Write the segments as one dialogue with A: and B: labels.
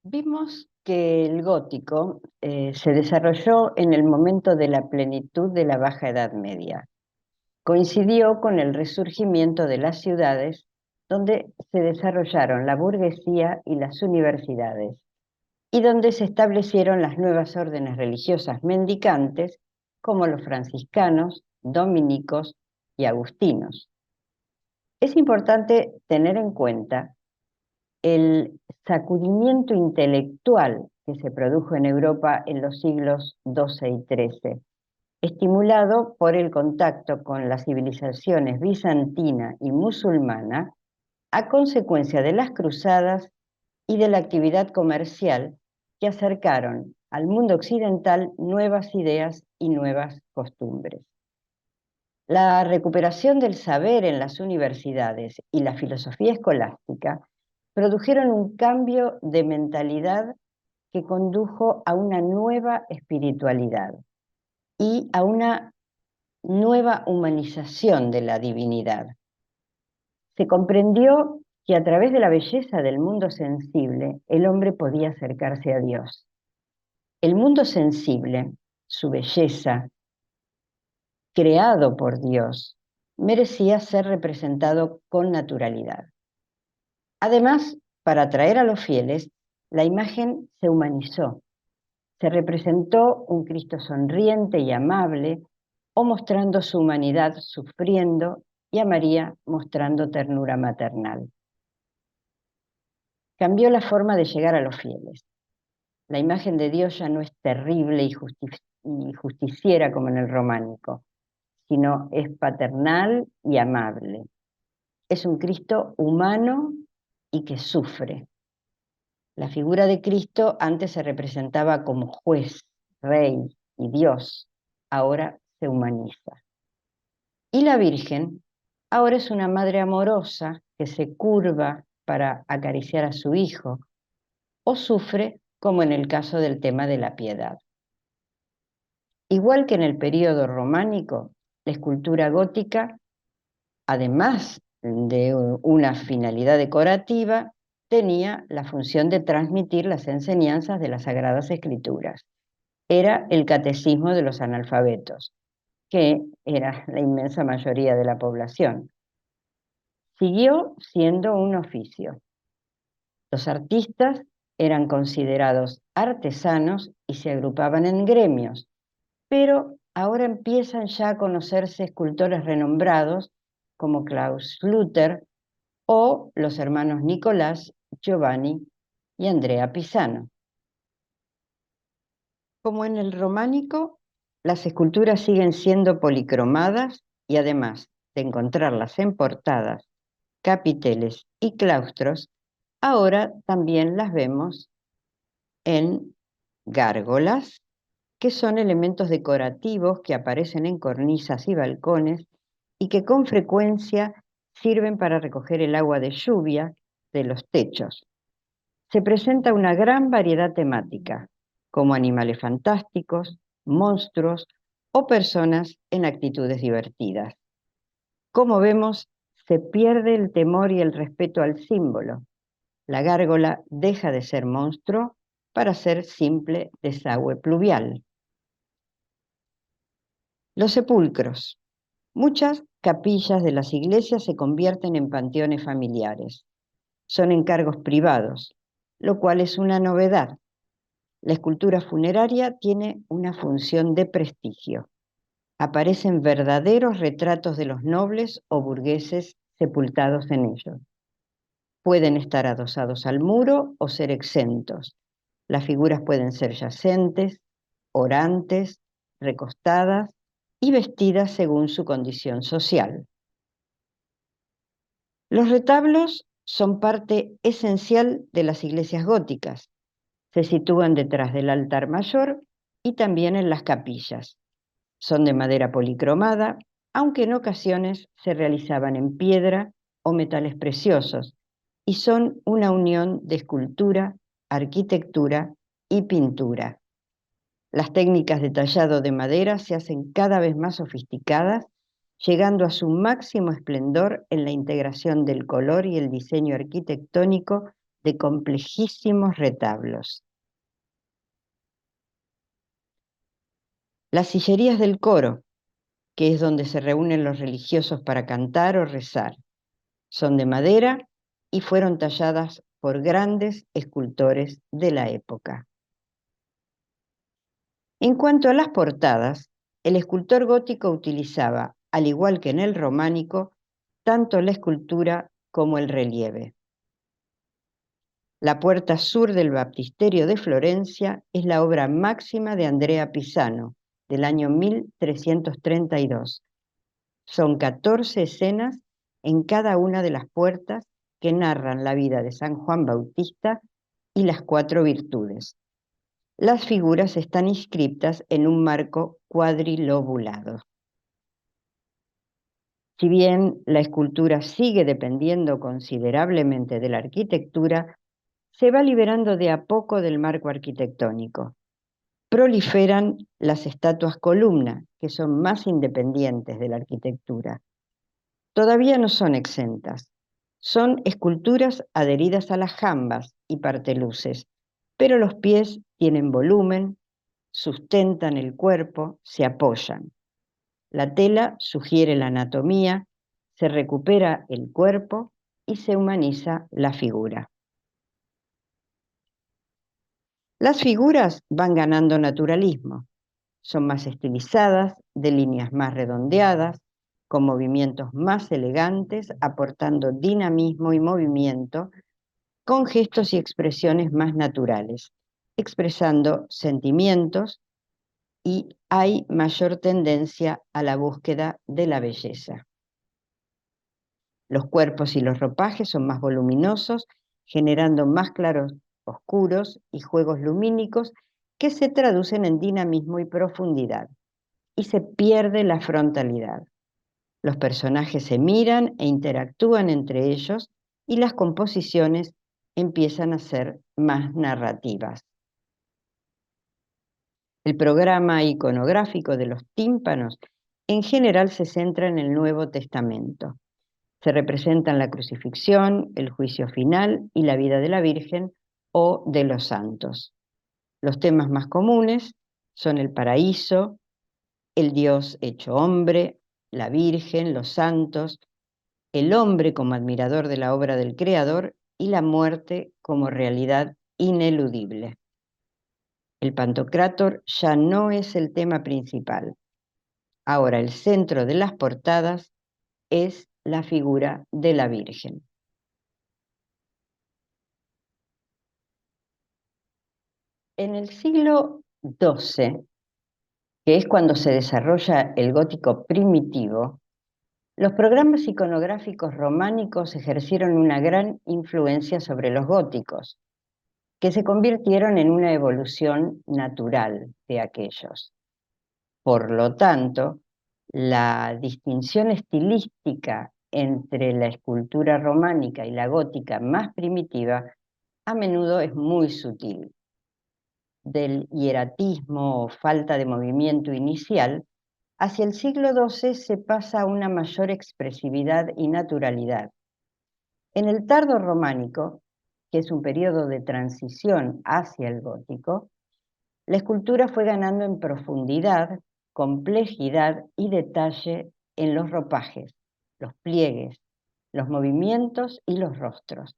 A: Vimos que el gótico se desarrolló en el momento de la plenitud de la Baja Edad Media. Coincidió con el resurgimiento de las ciudades, donde se desarrollaron la burguesía y las universidades, y donde se establecieron las nuevas órdenes religiosas mendicantes, como los franciscanos, dominicos y agustinos. Es importante tener en cuenta el sacudimiento intelectual que se produjo en Europa en los siglos XII y XIII, estimulado por el contacto con las civilizaciones bizantina y musulmana a consecuencia de las cruzadas y de la actividad comercial que acercaron al mundo occidental nuevas ideas y nuevas costumbres. La recuperación del saber en las universidades y la filosofía escolástica produjeron un cambio de mentalidad que condujo a una nueva espiritualidad y a una nueva humanización de la divinidad. Se comprendió que a través de la belleza del mundo sensible, el hombre podía acercarse a Dios. El mundo sensible, su belleza, creado por Dios, merecía ser representado con naturalidad. Además, para atraer a los fieles, la imagen se humanizó. Se representó un Cristo sonriente y amable, o mostrando su humanidad sufriendo, y a María mostrando ternura maternal. Cambió la forma de llegar a los fieles. La imagen de Dios ya no es terrible y justiciera como en el románico, sino es paternal y amable. Es un Cristo humano y que sufre. La figura de Cristo antes se representaba como juez, rey y Dios, ahora se humaniza. Y la Virgen ahora es una madre amorosa que se curva para acariciar a su hijo, o sufre, como en el caso del tema de la piedad. Igual que en el período románico, la escultura gótica, además de una finalidad decorativa, tenía la función de transmitir las enseñanzas de las Sagradas Escrituras. Era el catecismo de los analfabetos, que era la inmensa mayoría de la población. Siguió siendo un oficio. Los artistas eran considerados artesanos y se agrupaban en gremios, pero ahora empiezan ya a conocerse escultores renombrados como Klaus Luther o los hermanos Nicolás, Giovanni y Andrea Pisano. Como en el románico, las esculturas siguen siendo policromadas y además de encontrarlas en portadas, capiteles y claustros, ahora también las vemos en gárgolas, que son elementos decorativos que aparecen en cornisas y balcones y que con frecuencia sirven para recoger el agua de lluvia de los techos. Se presenta una gran variedad temática, como animales fantásticos, monstruos o personas en actitudes divertidas. Como vemos, se pierde el temor y el respeto al símbolo. La gárgola deja de ser monstruo para ser simple desagüe pluvial. Los sepulcros. Muchas capillas de las iglesias se convierten en panteones familiares. Son encargos privados, lo cual es una novedad. La escultura funeraria tiene una función de prestigio. Aparecen verdaderos retratos de los nobles o burgueses sepultados en ellos. Pueden estar adosados al muro o ser exentos. Las figuras pueden ser yacentes, orantes, recostadas y vestidas según su condición social. Los retablos son parte esencial de las iglesias góticas. Se sitúan detrás del altar mayor y también en las capillas. Son de madera policromada, aunque en ocasiones se realizaban en piedra o metales preciosos, y son una unión de escultura, arquitectura y pintura. Las técnicas de tallado de madera se hacen cada vez más sofisticadas, llegando a su máximo esplendor en la integración del color y el diseño arquitectónico de complejísimos retablos. Las sillerías del coro, que es donde se reúnen los religiosos para cantar o rezar, son de madera y fueron talladas por grandes escultores de la época. En cuanto a las portadas, el escultor gótico utilizaba, al igual que en el románico, tanto la escultura como el relieve. La puerta sur del baptisterio de Florencia es la obra máxima de Andrea Pisano, del año 1332. Son 14 escenas en cada una de las puertas que narran la vida de San Juan Bautista y las 4 virtudes. Las figuras están inscritas en un marco cuadrilobulado. Si bien la escultura sigue dependiendo considerablemente de la arquitectura, se va liberando de a poco del marco arquitectónico. Proliferan las estatuas columna, que son más independientes de la arquitectura. Todavía no son exentas. Son esculturas adheridas a las jambas y parteluces, pero los pies tienen volumen, sustentan el cuerpo, se apoyan. La tela sugiere la anatomía, se recupera el cuerpo y se humaniza la figura. Las figuras van ganando naturalismo. Son más estilizadas, de líneas más redondeadas, con movimientos más elegantes, aportando dinamismo y movimiento, con gestos y expresiones más naturales, expresando sentimientos, y hay mayor tendencia a la búsqueda de la belleza. Los cuerpos y los ropajes son más voluminosos, generando más claros oscuros y juegos lumínicos que se traducen en dinamismo y profundidad, y se pierde la frontalidad. Los personajes se miran e interactúan entre ellos y las composiciones empiezan a ser más narrativas. El programa iconográfico de los tímpanos en general se centra en el Nuevo Testamento. Se representan la crucifixión, el juicio final y la vida de la Virgen o de los santos. Los temas más comunes son el paraíso, el Dios hecho hombre, la Virgen, los santos, el hombre como admirador de la obra del Creador y la muerte como realidad ineludible. El Pantocrátor ya no es el tema principal. Ahora el centro de las portadas es la figura de la Virgen. En el siglo XII, que es cuando se desarrolla el gótico primitivo, los programas iconográficos románicos ejercieron una gran influencia sobre los góticos, que se convirtieron en una evolución natural de aquellos. Por lo tanto, la distinción estilística entre la escultura románica y la gótica más primitiva a menudo es muy sutil. Del hieratismo o falta de movimiento inicial, hacia el siglo XII se pasa a una mayor expresividad y naturalidad. En el tardo románico, que es un periodo de transición hacia el gótico, la escultura fue ganando en profundidad, complejidad y detalle en los ropajes, los pliegues, los movimientos y los rostros,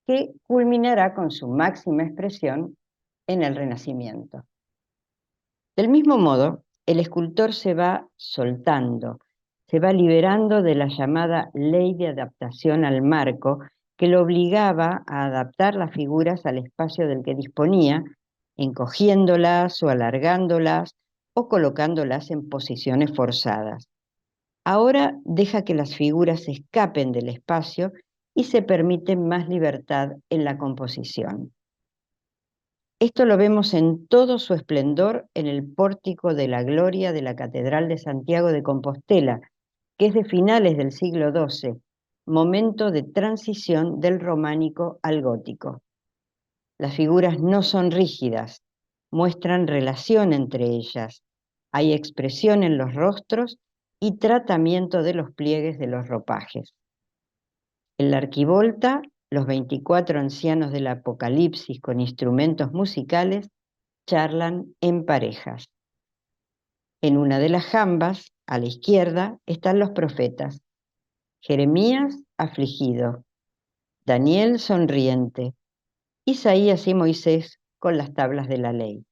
A: que culminará con su máxima expresión en el Renacimiento. Del mismo modo, el escultor se va soltando, se va liberando de la llamada ley de adaptación al marco, que lo obligaba a adaptar las figuras al espacio del que disponía, encogiéndolas o alargándolas o colocándolas en posiciones forzadas. Ahora deja que las figuras se escapen del espacio y se permite más libertad en la composición. Esto lo vemos en todo su esplendor en el pórtico de la gloria de la Catedral de Santiago de Compostela, que es de finales del siglo XII, momento de transición del románico al gótico. Las figuras no son rígidas, muestran relación entre ellas. Hay expresión en los rostros y tratamiento de los pliegues de los ropajes. En la arquivolta, los 24 ancianos del Apocalipsis con instrumentos musicales charlan en parejas. En una de las jambas, a la izquierda, están los profetas. Jeremías, afligido. Daniel, sonriente. Isaías y Moisés, con las tablas de la ley.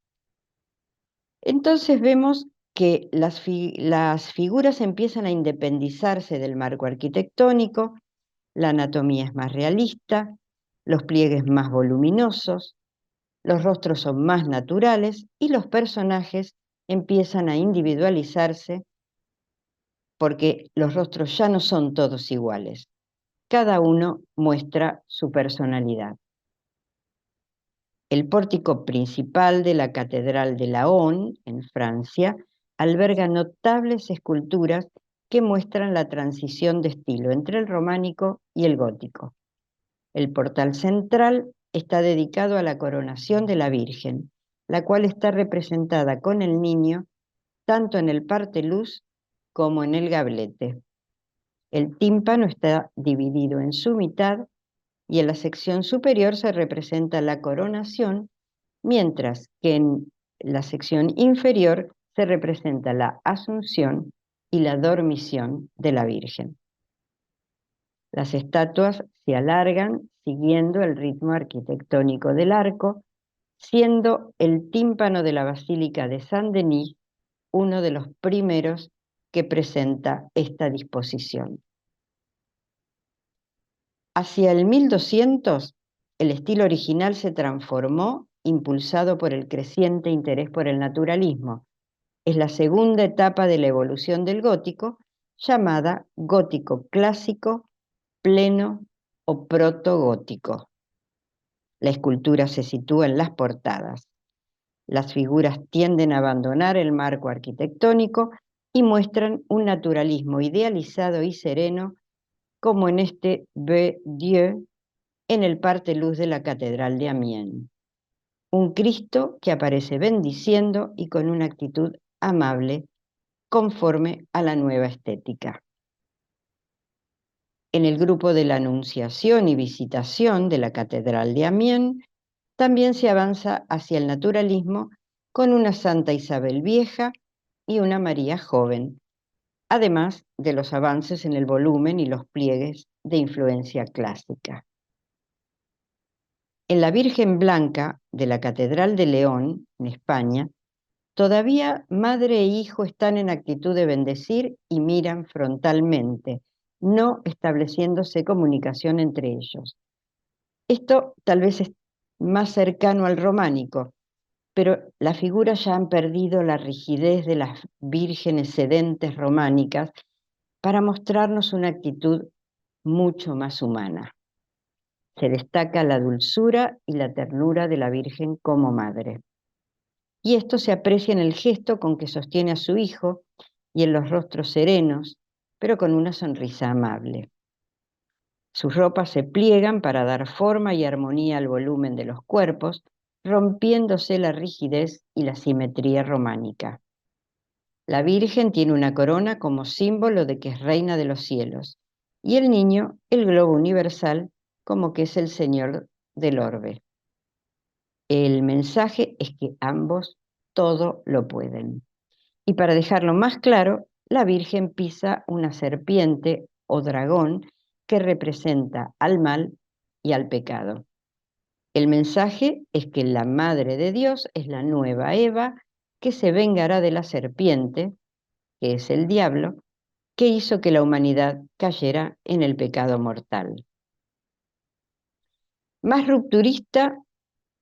A: Entonces vemos que las figuras empiezan a independizarse del marco arquitectónico, la anatomía es más realista, los pliegues más voluminosos, los rostros son más naturales y los personajes empiezan a individualizarse porque los rostros ya no son todos iguales. Cada uno muestra su personalidad. El pórtico principal de la Catedral de Laon, en Francia, alberga notables esculturas que muestran la transición de estilo entre el románico y el gótico. El portal central está dedicado a la coronación de la Virgen, la cual está representada con el niño tanto en el parteluz como en el gablete. El tímpano está dividido en su mitad y en la sección superior se representa la coronación, mientras que en la sección inferior se representa la asunción y la dormición de la Virgen. Las estatuas se alargan siguiendo el ritmo arquitectónico del arco, siendo el tímpano de la Basílica de Saint-Denis uno de los primeros que presenta esta disposición. Hacia el 1200, el estilo original se transformó, impulsado por el creciente interés por el naturalismo. Es la segunda etapa de la evolución del gótico, llamada gótico clásico, pleno o protogótico. La escultura se sitúa en las portadas. Las figuras tienden a abandonar el marco arquitectónico y muestran un naturalismo idealizado y sereno, como en este Be Dieu en el parteluz de la Catedral de Amiens. Un Cristo que aparece bendiciendo y con una actitud amable, conforme a la nueva estética. En el grupo de la Anunciación y Visitación de la Catedral de Amiens, también se avanza hacia el naturalismo con una Santa Isabel vieja y una María joven, además de los avances en el volumen y los pliegues de influencia clásica. En la Virgen Blanca de la Catedral de León, en España, todavía madre e hijo están en actitud de bendecir y miran frontalmente, no estableciéndose comunicación entre ellos. Esto tal vez es más cercano al románico, pero las figuras ya han perdido la rigidez de las vírgenes sedentes románicas para mostrarnos una actitud mucho más humana. Se destaca la dulzura y la ternura de la Virgen como madre. Y esto se aprecia en el gesto con que sostiene a su hijo y en los rostros serenos, pero con una sonrisa amable. Sus ropas se pliegan para dar forma y armonía al volumen de los cuerpos, rompiéndose la rigidez y la simetría románica. La Virgen tiene una corona como símbolo de que es reina de los cielos, y el niño el globo universal como que es el señor del orbe. El mensaje es que ambos todo lo pueden. Y para dejarlo más claro, la Virgen pisa una serpiente o dragón que representa al mal y al pecado. El mensaje es que la Madre de Dios es la nueva Eva que se vengará de la serpiente, que es el diablo, que hizo que la humanidad cayera en el pecado mortal. Más rupturista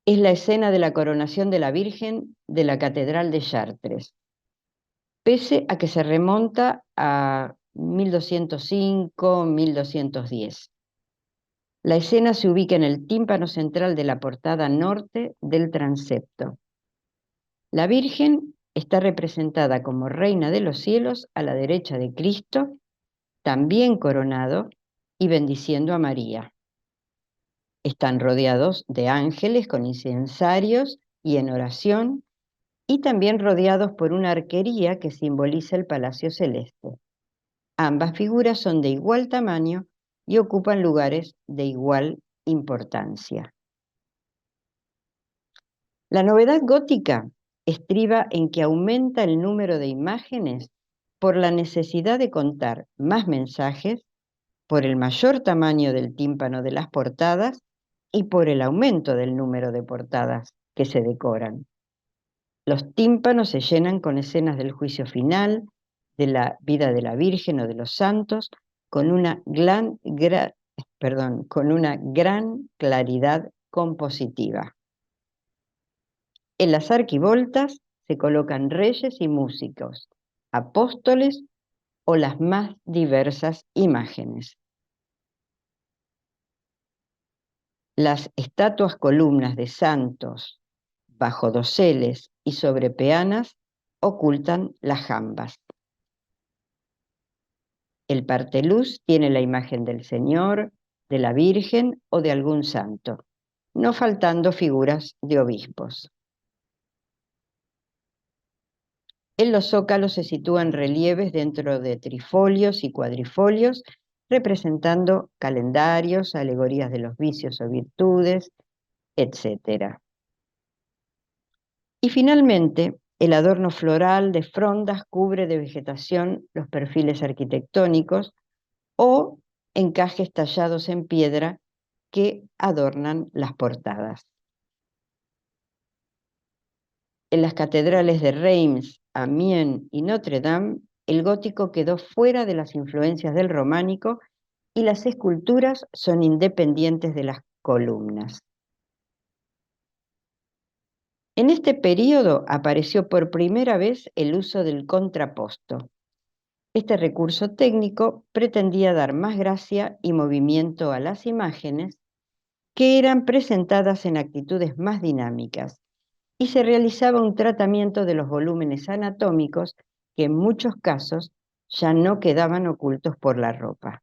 A: es la escena de la coronación de la Virgen de la Catedral de Chartres, pese a que se remonta a 1205-1210. La escena se ubica en el tímpano central de la portada norte del transepto. La Virgen está representada como Reina de los Cielos a la derecha de Cristo, también coronado y bendiciendo a María. Están rodeados de ángeles con incensarios y en oración, y también rodeados por una arquería que simboliza el palacio celeste. Ambas figuras son de igual tamaño y ocupan lugares de igual importancia. La novedad gótica estriba en que aumenta el número de imágenes por la necesidad de contar más mensajes, por el mayor tamaño del tímpano de las portadas y por el aumento del número de portadas que se decoran. Los tímpanos se llenan con escenas del juicio final, de la vida de la Virgen o de los santos, con una gran claridad compositiva. En las arquivoltas se colocan reyes y músicos, apóstoles o las más diversas imágenes. Las estatuas columnas de santos bajo doseles y sobre peanas ocultan las jambas. El parteluz tiene la imagen del Señor, de la Virgen o de algún santo, no faltando figuras de obispos. En los zócalos se sitúan relieves dentro de trifolios y cuadrifolios, representando calendarios, alegorías de los vicios o virtudes, etc. Y finalmente, el adorno floral de frondas cubre de vegetación los perfiles arquitectónicos o encajes tallados en piedra que adornan las portadas. En las catedrales de Reims, Amiens y Notre Dame, el gótico quedó fuera de las influencias del románico y las esculturas son independientes de las columnas. En este período apareció por primera vez el uso del contrapposto. Este recurso técnico pretendía dar más gracia y movimiento a las imágenes, que eran presentadas en actitudes más dinámicas, y se realizaba un tratamiento de los volúmenes anatómicos que en muchos casos ya no quedaban ocultos por la ropa.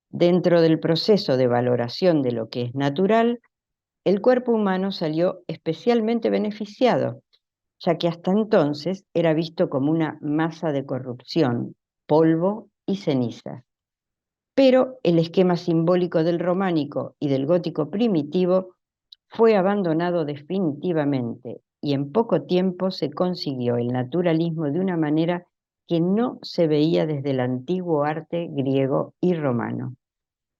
A: Dentro del proceso de valoración de lo que es natural, el cuerpo humano salió especialmente beneficiado, ya que hasta entonces era visto como una masa de corrupción, polvo y cenizas. Pero el esquema simbólico del románico y del gótico primitivo fue abandonado definitivamente y en poco tiempo se consiguió el naturalismo de una manera que no se veía desde el antiguo arte griego y romano.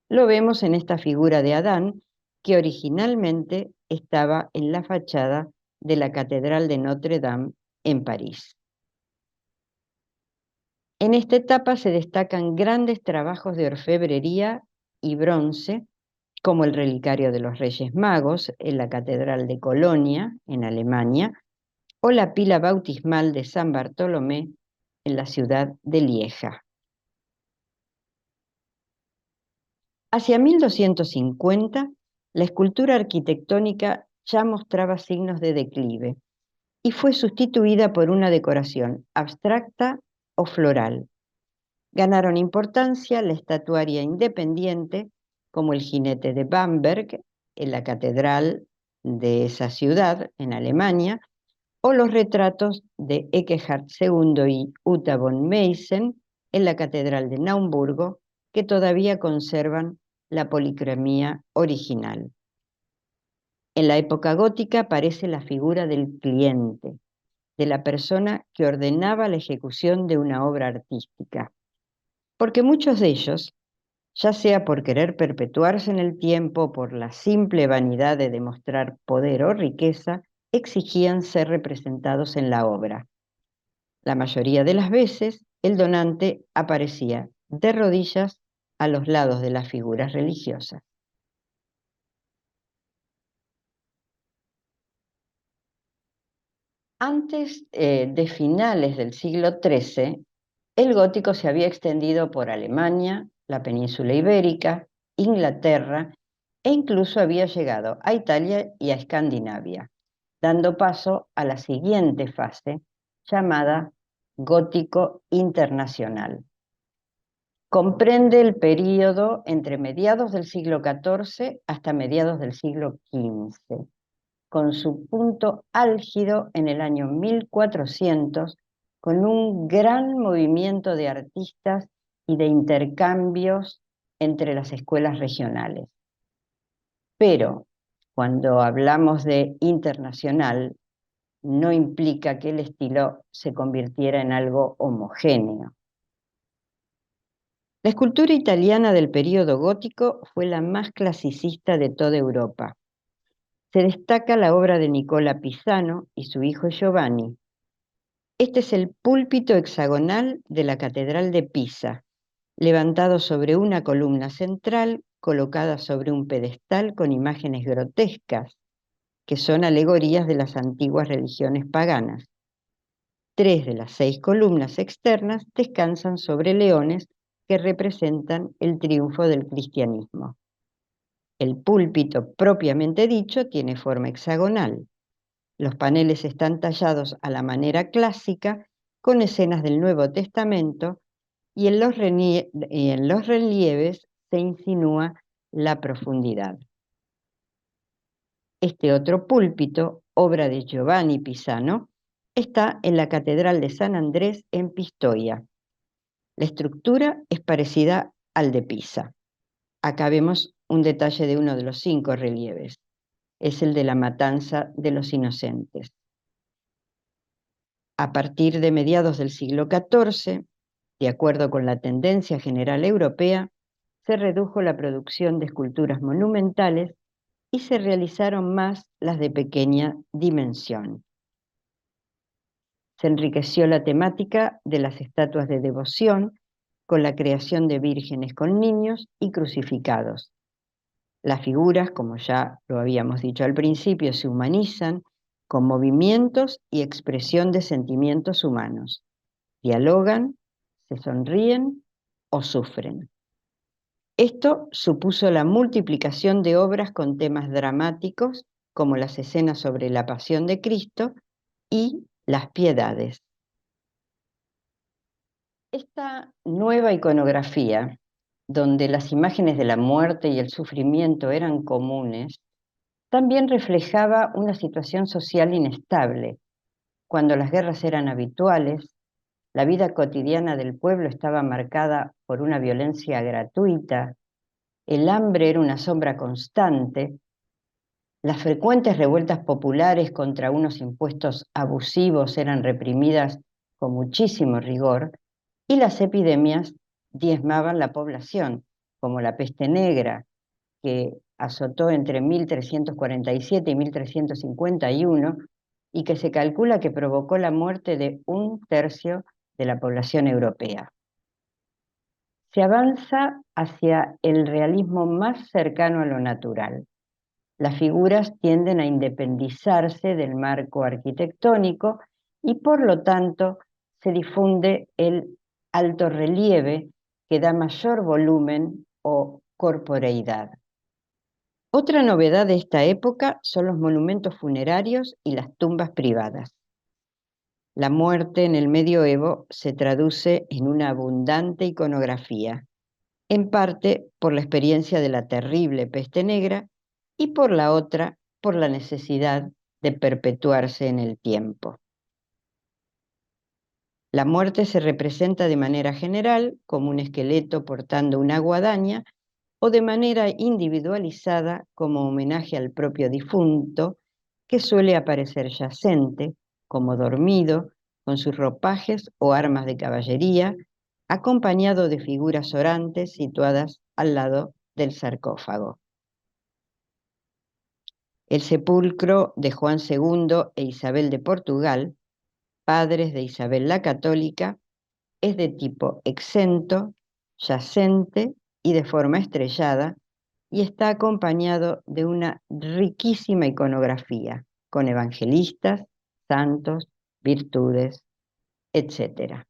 A: Lo vemos en esta figura de Adán, que originalmente estaba en la fachada de la Catedral de Notre Dame en París. En esta etapa se destacan grandes trabajos de orfebrería y bronce, como el relicario de los Reyes Magos en la Catedral de Colonia, en Alemania, o la pila bautismal de San Bartolomé en la ciudad de Lieja. Hacia 1250, la escultura arquitectónica ya mostraba signos de declive y fue sustituida por una decoración abstracta o floral. Ganaron importancia la estatuaria independiente, como el jinete de Bamberg, en la catedral de esa ciudad, en Alemania, o los retratos de Eckehard II y Uta von Meissen, en la catedral de Naumburgo, que todavía conservan la policromía original. En la época gótica aparece la figura del cliente, de la persona que ordenaba la ejecución de una obra artística, porque muchos de ellos, ya sea por querer perpetuarse en el tiempo o por la simple vanidad de demostrar poder o riqueza, exigían ser representados en la obra. La mayoría de las veces, el donante aparecía de rodillas a los lados de las figuras religiosas. Antes de finales del siglo XIII, el gótico se había extendido por Alemania, la península ibérica, Inglaterra e incluso había llegado a Italia y a Escandinavia, dando paso a la siguiente fase llamada gótico internacional. Comprende el período entre mediados del siglo XIV hasta mediados del siglo XV, con su punto álgido en el año 1400, con un gran movimiento de artistas y de intercambios entre las escuelas regionales. Pero cuando hablamos de internacional, no implica que el estilo se convirtiera en algo homogéneo. La escultura italiana del período gótico fue la más clasicista de toda Europa. Se destaca la obra de Nicola Pisano y su hijo Giovanni. Este es el púlpito hexagonal de la Catedral de Pisa, levantado sobre una columna central, colocada sobre un pedestal con imágenes grotescas, que son alegorías de las antiguas religiones paganas. 3 de las 6 columnas externas descansan sobre leones que representan el triunfo del cristianismo. El púlpito propiamente dicho tiene forma hexagonal. Los paneles están tallados a la manera clásica, con escenas del Nuevo Testamento, y en los relieves se insinúa la profundidad. Este otro púlpito, obra de Giovanni Pisano, está en la Catedral de San Andrés en Pistoia. La estructura es parecida al de Pisa. Acá vemos un detalle de uno de los 5 relieves. Es el de la matanza de los inocentes. A partir de mediados del siglo XIV, de acuerdo con la tendencia general europea, se redujo la producción de esculturas monumentales y se realizaron más las de pequeña dimensión. Se enriqueció la temática de las estatuas de devoción con la creación de vírgenes con niños y crucificados. Las figuras, como ya lo habíamos dicho al principio, se humanizan con movimientos y expresión de sentimientos humanos. Dialogan, se sonríen o sufren. Esto supuso la multiplicación de obras con temas dramáticos, como las escenas sobre la pasión de Cristo y las piedades. Esta nueva iconografía, donde las imágenes de la muerte y el sufrimiento eran comunes, también reflejaba una situación social inestable. Cuando las guerras eran habituales, la vida cotidiana del pueblo estaba marcada por una violencia gratuita, el hambre era una sombra constante, las frecuentes revueltas populares contra unos impuestos abusivos eran reprimidas con muchísimo rigor, y las epidemias diezmaban la población, como la peste negra, que azotó entre 1347 y 1351 y que se calcula que provocó la muerte de 1/3 de la población europea. Se avanza hacia el realismo más cercano a lo natural. Las figuras tienden a independizarse del marco arquitectónico y por lo tanto se difunde el alto relieve que da mayor volumen o corporeidad. Otra novedad de esta época son los monumentos funerarios y las tumbas privadas. La muerte en el medioevo se traduce en una abundante iconografía, en parte por la experiencia de la terrible peste negra y por la otra por la necesidad de perpetuarse en el tiempo. La muerte se representa de manera general como un esqueleto portando una guadaña o de manera individualizada como homenaje al propio difunto, que suele aparecer yacente, como dormido, con sus ropajes o armas de caballería, acompañado de figuras orantes situadas al lado del sarcófago. El sepulcro de Juan II e Isabel de Portugal, padres de Isabel la Católica, es de tipo exento, yacente y de forma estrellada, y está acompañado de una riquísima iconografía, con evangelistas, santos, virtudes, etc.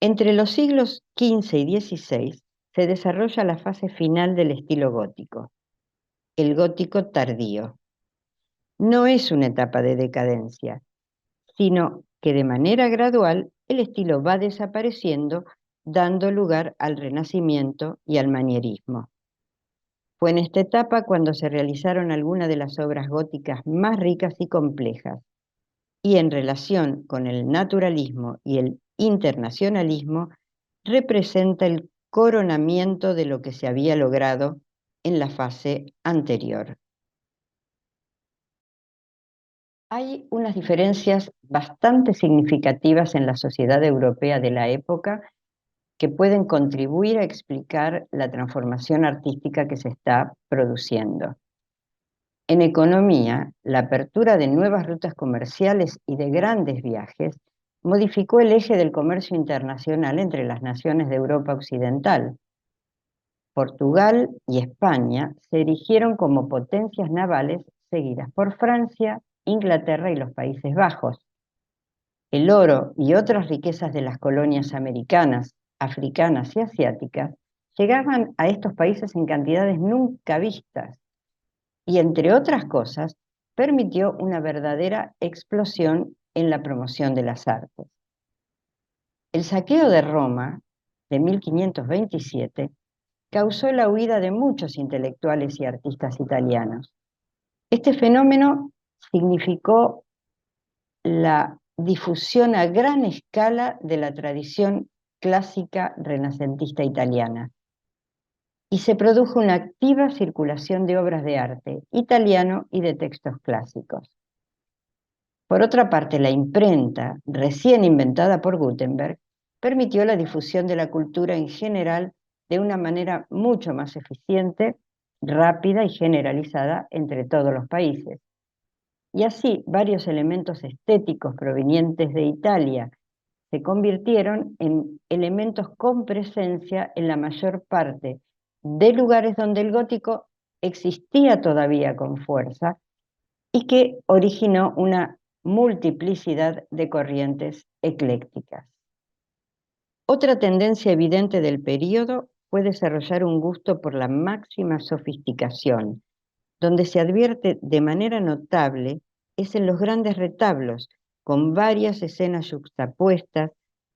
A: Entre los siglos XV y XVI se desarrolla la fase final del estilo gótico, el gótico tardío. No es una etapa de decadencia, sino que de manera gradual el estilo va desapareciendo, dando lugar al Renacimiento y al manierismo. Fue en esta etapa cuando se realizaron algunas de las obras góticas más ricas y complejas. y en relación con el naturalismo y el internacionalismo, representa el coronamiento de lo que se había logrado en la fase anterior. Hay unas diferencias bastante significativas en la sociedad europea de la época que pueden contribuir a explicar la transformación artística que se está produciendo. En economía, la apertura de nuevas rutas comerciales y de grandes viajes modificó el eje del comercio internacional entre las naciones de Europa Occidental. Portugal y España se erigieron como potencias navales seguidas por Francia, Inglaterra y los Países Bajos. El oro y otras riquezas de las colonias americanas, africanas y asiáticas llegaban a estos países en cantidades nunca vistas y, entre otras cosas, permitió una verdadera explosión en la promoción de las artes. El saqueo de Roma de 1527 causó la huida de muchos intelectuales y artistas italianos. Este fenómeno significó la difusión a gran escala de la tradición clásica renacentista italiana y se produjo una activa circulación de obras de arte italiano y de textos clásicos. Por otra parte, la imprenta, recién inventada por Gutenberg, permitió la difusión de la cultura en general de una manera mucho más eficiente, rápida y generalizada entre todos los países. Y así, varios elementos estéticos provenientes de Italia se convirtieron en elementos con presencia en la mayor parte de lugares donde el gótico existía todavía con fuerza y que originó una multiplicidad de corrientes eclécticas. Otra tendencia evidente del período fue desarrollar un gusto por la máxima sofisticación, donde se advierte de manera notable es en los grandes retablos, con varias escenas yuxtapuestas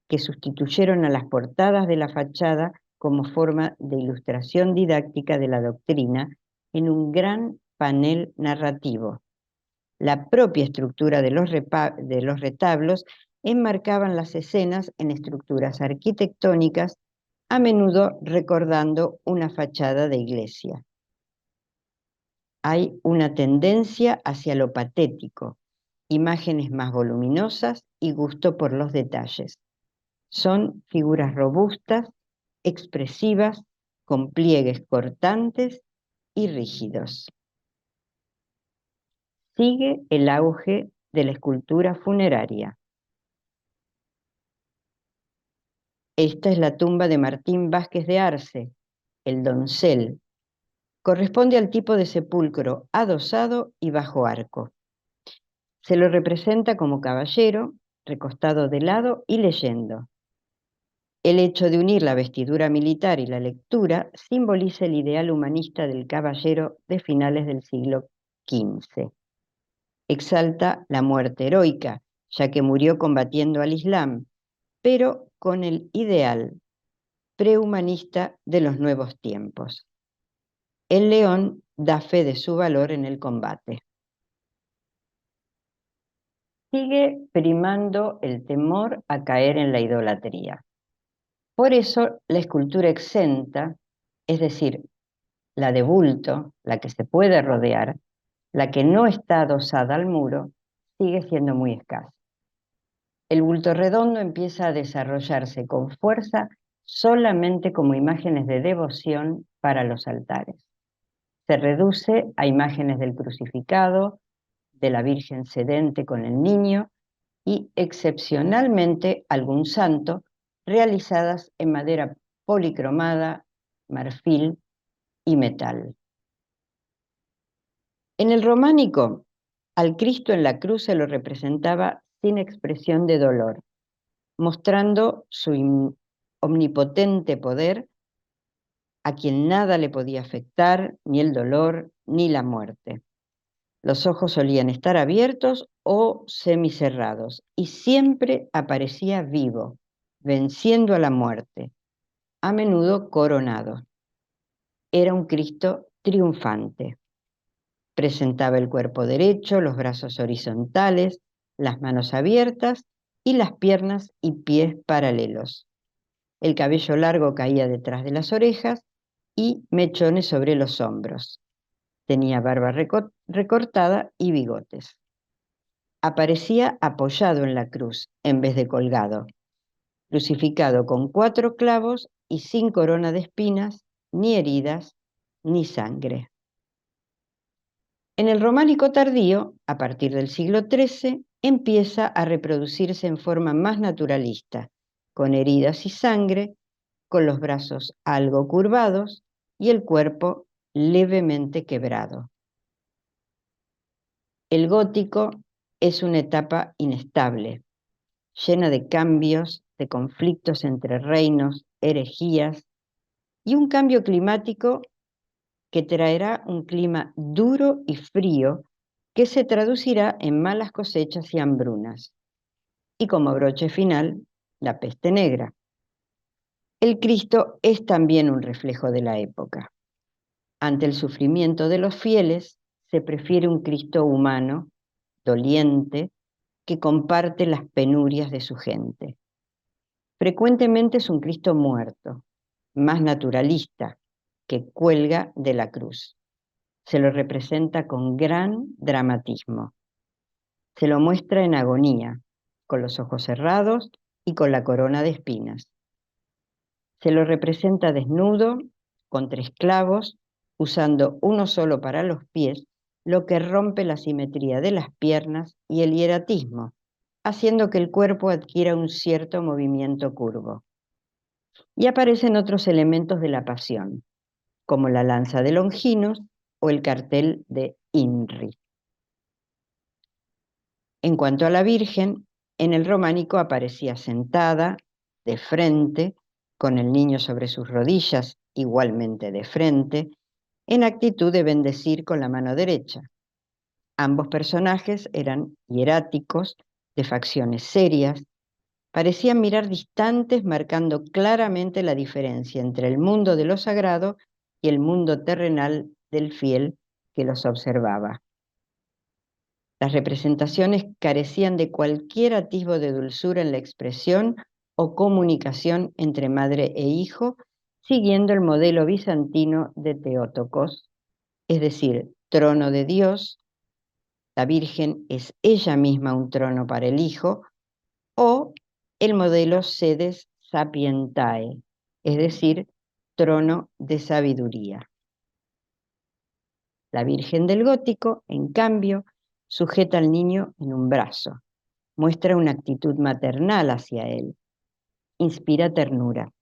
A: que sustituyeron a las portadas de la fachada como forma de ilustración didáctica de la doctrina en un gran panel narrativo. La propia estructura de los retablos enmarcaban las escenas en estructuras arquitectónicas, a menudo recordando una fachada de iglesia. Hay una tendencia hacia lo patético, imágenes más voluminosas y gusto por los detalles. Son figuras robustas, expresivas, con pliegues cortantes y rígidos. Sigue el auge de la escultura funeraria. Esta es la tumba de Martín Vázquez de Arce, el doncel. Corresponde al tipo de sepulcro adosado y bajo arco. Se lo representa como caballero, recostado de lado y leyendo. El hecho de unir la vestidura militar y la lectura simboliza el ideal humanista del caballero de finales del siglo XV. Exalta la muerte heroica, ya que murió combatiendo al Islam, pero con el ideal prehumanista de los nuevos tiempos. El león da fe de su valor en el combate. Sigue primando el temor a caer en la idolatría. Por eso la escultura exenta, es decir, la de bulto, la que se puede rodear, la que no está adosada al muro, sigue siendo muy escasa. El bulto redondo empieza a desarrollarse con fuerza solamente como imágenes de devoción para los altares. Se reduce a imágenes del crucificado, de la Virgen sedente con el niño y excepcionalmente algún santo, realizadas en madera policromada, marfil y metal. En el románico, al Cristo en la cruz se lo representaba sin expresión de dolor, mostrando su omnipotente poder a quien nada le podía afectar, ni el dolor ni la muerte. Los ojos solían estar abiertos o semicerrados y siempre aparecía vivo, venciendo a la muerte, a menudo coronado. Era un Cristo triunfante. Presentaba el cuerpo derecho, los brazos horizontales, las manos abiertas y las piernas y pies paralelos. El cabello largo caía detrás de las orejas y mechones sobre los hombros. Tenía barba recortada y bigotes. Aparecía apoyado en la cruz en vez de colgado, crucificado con 4 clavos y sin corona de espinas, ni heridas, ni sangre. En el románico tardío, a partir del siglo XIII, empieza a reproducirse en forma más naturalista, con heridas y sangre, con los brazos algo curvados y el cuerpo levemente quebrado. El gótico es una etapa inestable, llena de cambios, de conflictos entre reinos, herejías y un cambio climático que traerá un clima duro y frío que se traducirá en malas cosechas y hambrunas. Y como broche final, la peste negra. El Cristo es también un reflejo de la época. Ante el sufrimiento de los fieles, se prefiere un Cristo humano, doliente, que comparte las penurias de su gente. Frecuentemente es un Cristo muerto, más naturalista, que cuelga de la cruz. Se lo representa con gran dramatismo. Se lo muestra en agonía, con los ojos cerrados y con la corona de espinas. Se lo representa desnudo, con 3 clavos, usando uno solo para los pies, lo que rompe la simetría de las piernas y el hieratismo, haciendo que el cuerpo adquiera un cierto movimiento curvo. Y aparecen otros elementos de la pasión, como la lanza de Longinos o el cartel de INRI. En cuanto a la Virgen, en el románico aparecía sentada, de frente, con el niño sobre sus rodillas, igualmente de frente, en actitud de bendecir con la mano derecha. Ambos personajes eran hieráticos, de facciones serias, parecían mirar distantes, marcando claramente la diferencia entre el mundo de lo sagrado y el mundo terrenal del fiel que los observaba. Las representaciones carecían de cualquier atisbo de dulzura en la expresión o comunicación entre madre e hijo, siguiendo el modelo bizantino de Teótocos, es decir, trono de Dios, la Virgen es ella misma un trono para el Hijo, o el modelo Sedes Sapientae, es decir, trono de sabiduría. La Virgen del Gótico, en cambio, sujeta al niño en un brazo, muestra una actitud maternal hacia él, inspira ternura.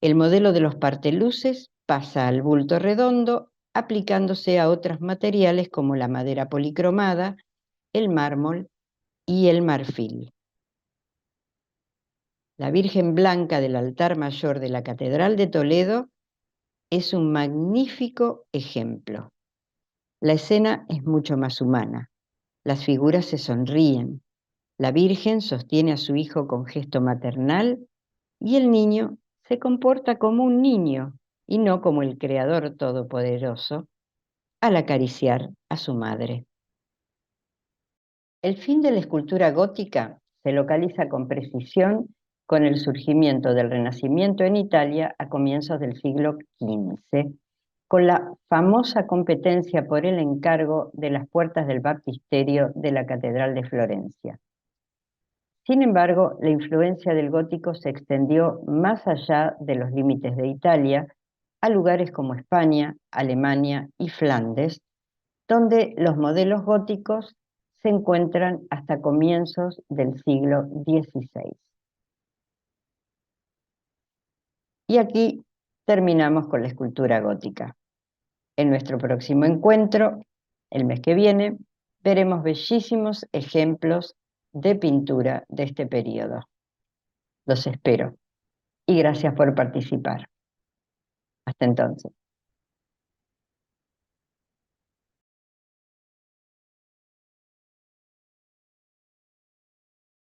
A: El modelo de los parteluces pasa al bulto redondo, aplicándose a otros materiales como la madera policromada, el mármol y el marfil. La Virgen Blanca del altar mayor de la Catedral de Toledo es un magnífico ejemplo. La escena es mucho más humana. Las figuras se sonríen. La Virgen sostiene a su hijo con gesto maternal y el niño se comporta como un niño y no como el Creador Todopoderoso al acariciar a su madre. El fin de la escultura gótica se localiza con precisión con el surgimiento del Renacimiento en Italia a comienzos del siglo XV, con la famosa competencia por el encargo de las puertas del baptisterio de la Catedral de Florencia. Sin embargo, la influencia del gótico se extendió más allá de los límites de Italia a lugares como España, Alemania y Flandes, donde los modelos góticos se encuentran hasta comienzos del siglo XVI. Y aquí terminamos con la escultura gótica. En nuestro próximo encuentro, el mes que viene, veremos bellísimos ejemplos de pintura de este periodo. Los espero y gracias por participar. Hasta entonces.